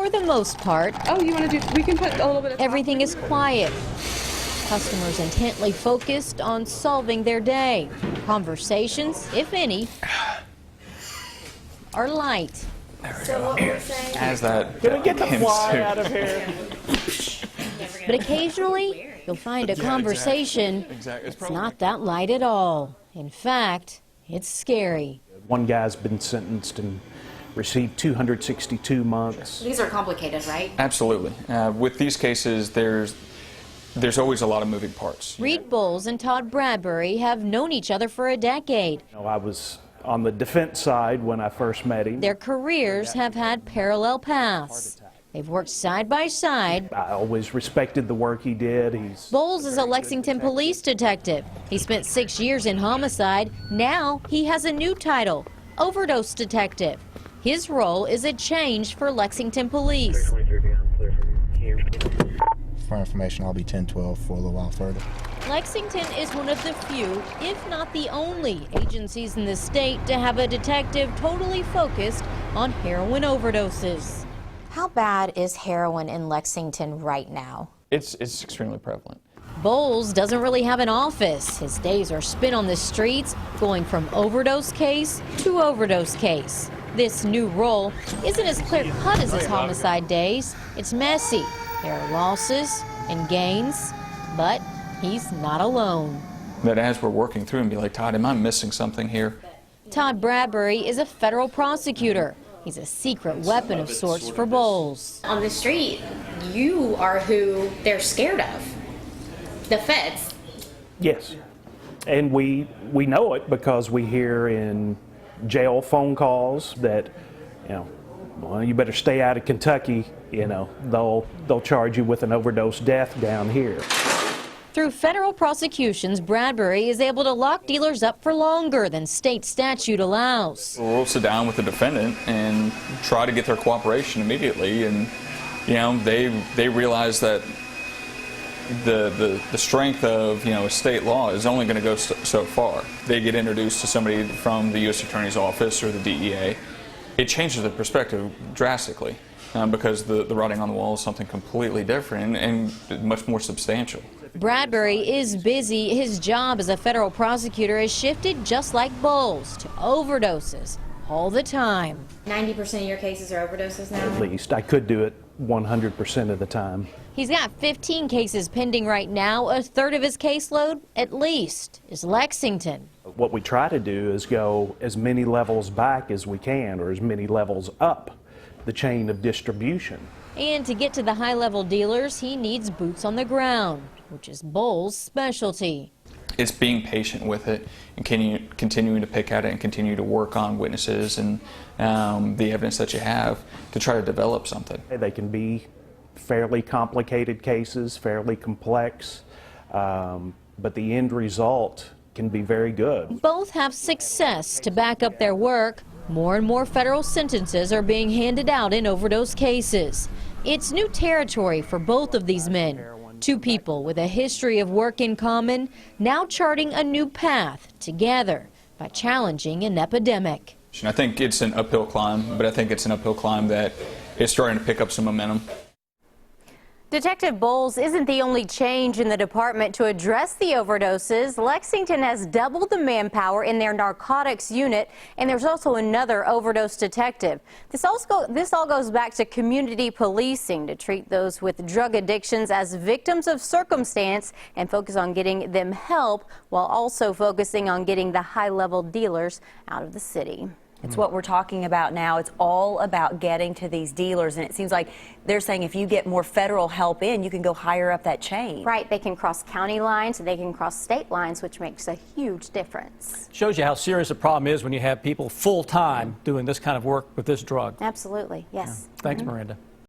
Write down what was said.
For the most part, oh, you want to do, we can put a little bit of everything is quiet. Customers intently focused on solving their day. Conversations, if any, are light. So what we're saying As that Can we get the fly out of here? But occasionally, you'll find a conversation that's not that light at all. In fact, it's scary. One guy's been sentenced and received 262 months. These are complicated, right? Absolutely. With these cases, there's always a lot of moving parts. Reed Bowles and Todd Bradbury have known each other for a decade. I was on the defense side when I first met him. Their careers have had parallel paths. They've worked side by side. I always respected the work he did. Bowles is a Lexington police detective. He spent 6 years in homicide. Now he has a new title, overdose detective. His role is a change for Lexington police. For information, I'll be 10-12 for a little while further. Lexington is one of the few, if not the only, agencies in the state to have a detective totally focused on heroin overdoses. How bad is heroin in Lexington right now? It's extremely prevalent. Bowles doesn't really have an office. His days are spent on the streets, going from overdose case to overdose case. This new role isn't as clear-cut as his homicide days. It's messy. There are losses and gains, but he's not alone. But as we're working through and be like, Todd, am I missing something here? Todd Bradbury is a federal prosecutor. He's a secret weapon of sorts for Bowles. On the street, you are who they're scared of. The feds. Yes, and we know it because we hear in jail phone calls that, well, you better stay out of Kentucky. They'll charge you with an overdose death down here. Through federal prosecutions, Bradbury is able to lock dealers up for longer than state statute allows. We'll sit down with the defendant and try to get their cooperation immediately, and they realize that the strength of a state law is only going to go so far. They get introduced to somebody from the U.S. Attorney's Office or the DEA. It changes the perspective drastically because the writing on the wall is something completely different and much more substantial. Bradbury is busy. His job as a federal prosecutor has shifted just like Bowles to overdoses all the time. 90% of your cases are overdoses now? At least. I could do it 100% of the time. He's got 15 cases pending right now. A third of his caseload, at least, is Lexington. What we try to do is go as many levels back as we can, or as many levels up the chain of distribution. And to get to the high-level dealers, he needs boots on the ground, which is Bowles' specialty. It's being patient with it and continuing to pick at it and continue to work on witnesses and the evidence that you have to try to develop something. They can be fairly complicated cases, fairly complex, but the end result can be very good. Both have success to back up their work. More and more federal sentences are being handed out in overdose cases. It's new territory for both of these men. Two people with a history of work in common, now charting a new path together by challenging an epidemic. I think it's an uphill climb, but I think it's an uphill climb that is starting to pick up some momentum. Detective Bowles isn't the only change in the department to address the overdoses. Lexington has doubled the manpower in their narcotics unit, and there's also another overdose detective. This all goes back to community policing to treat those with drug addictions as victims of circumstance and focus on getting them help while also focusing on getting the high-level dealers out of the city. It's what we're talking about now. It's all about getting to these dealers, and it seems like they're saying if you get more federal help in, you can go higher up that chain. Right, they can cross county lines, they can cross state lines, which makes a huge difference. Shows you how serious the problem is when you have people full-time doing this kind of work with this drug. Absolutely, yes. Yeah. Thanks, Miranda.